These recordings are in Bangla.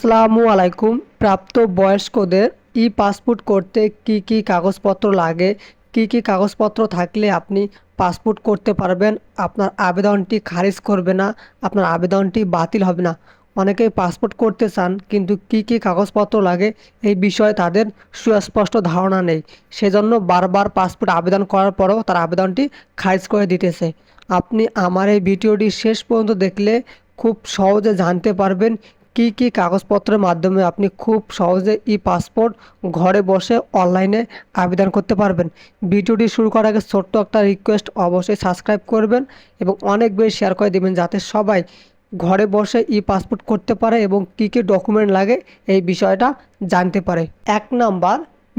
আসসালামু আলাইকুম। প্রাপ্ত বয়স্কদের ই পাসপোর্ট করতে কি কি কাগজপত্র লাগে, কি কি কাগজপত্র থাকলে আপনি পাসপোর্ট করতে পারবেন, আপনার আবেদনটি খারিজ করবে না, আপনার আবেদনটি বাতিল হবে না। অনেকেই পাসপোর্ট করতে চান কিন্তু কি কি কাগজপত্র লাগে এই বিষয়ে তাদের সুস্পষ্ট ধারণা নেই। সেজন্য বারবার পাসপোর্ট আবেদন করার পরেও তার আবেদনটি খারিজ করে দিতেছে। আপনি আমার এই ভিডিওটি শেষ পর্যন্ত দেখলে খুব সহজে জানতে পারবেন কি কি কাগজপত্রের মাধ্যমে আপনি খুব সহজে ই পাসপোর্ট ঘরে বসে অনলাইনে আবেদন করতে পারবেন। ভিডিওটি শুরু করার আগে ছোট্ট একটা রিকোয়েস্ট, অবশ্যই সাবস্ক্রাইব করবেন এবং অনেক বেশি শেয়ার করে দেবেন যাতে সবাই ঘরে বসে ই পাসপোর্ট করতে পারে এবং কী কী ডকুমেন্ট লাগে এই বিষয়টা জানতে পারে। 1 নাম্বার,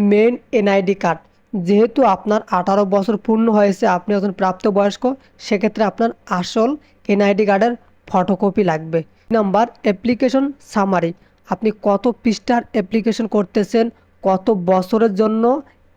মেন এনআইডি কার্ড। যেহেতু আপনার 18 বছর পূর্ণ হয়েছে, আপনি একজন প্রাপ্তবয়স্ক, সেক্ষেত্রে আপনার আসল এনআইডি কার্ডের ফটোকপি লাগবে। Number, application summary. আপনি কত পৃষ্ঠার অ্যাপ্লিকেশন করতেছেন, কত বছরের জন্য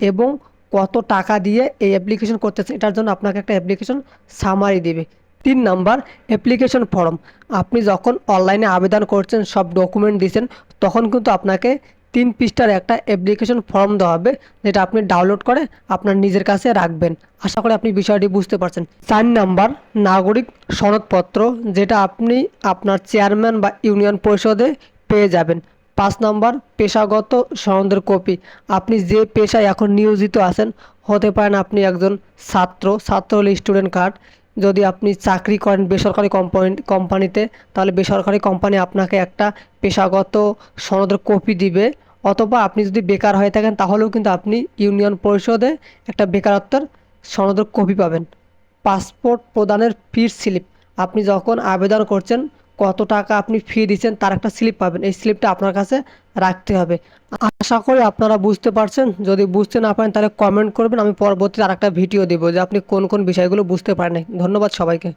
এবং কত টাকা দিয়ে এই অ্যাপ্লিকেশন করতেছেন, এটার জন্য আপনাকে একটা অ্যাপ্লিকেশন সামারি দিবে। 3 নাম্বার, অ্যাপ্লিকেশন ফর্ম। আপনি যখন অনলাইনে আবেদন করছেন, সব ডকুমেন্ট দিয়েছেন, তখন কিন্তু আপনাকে 3 পৃষ্ঠার একটা অ্যাপ্লিকেশন ফর্ম দেওয়া হবে, যেটা আপনি ডাউনলোড করে আপনার নিজের কাছে রাখবেন। আশা করি আপনি বিষয়টি বুঝতে পারছেন। 4 নাম্বার, নাগরিক সনদপত্র, যেটা আপনি আপনার চেয়ারম্যান বা ইউনিয়ন পরিষদে পেয়ে যাবেন। 5 নাম্বার, পেশাগত সনদের কপি। আপনি যে পেশায় এখন নিয়োজিত আছেন, হতে পারেন আপনি একজন ছাত্র হলে স্টুডেন্ট কার্ড। যদি আপনি চাকরি করেন বেসরকারি কোম্পানিতে, তাহলে বেসরকারি কোম্পানি আপনাকে একটা পেশাগত সনদের কপি দিবে। অথবা আপনি যদি বেকার হয়ে থাকেন তাহলেও কিন্তু আপনি ইউনিয়ন পরিষদে একটা বেকারত্বের সনদের কপি পাবেন। পাসপোর্ট প্রদানের ফির স্লিপ। আপনি যখন আবেদন করছেন কত টাকা আপনি ফি দিচ্ছেন তার একটা স্লিপ পাবেন, এই স্লিপটা আপনার কাছে রাখতে হবে। আশা করি আপনারা বুঝতে পারছেন। যদি বুঝতে না পারেন তাহলে কমেন্ট করবেন, আমি পরবর্তীতে আরেকটা ভিডিও দেবো যে আপনি কোন কোন বিষয়গুলো বুঝতে পারেন নাই। ধন্যবাদ সবাইকে।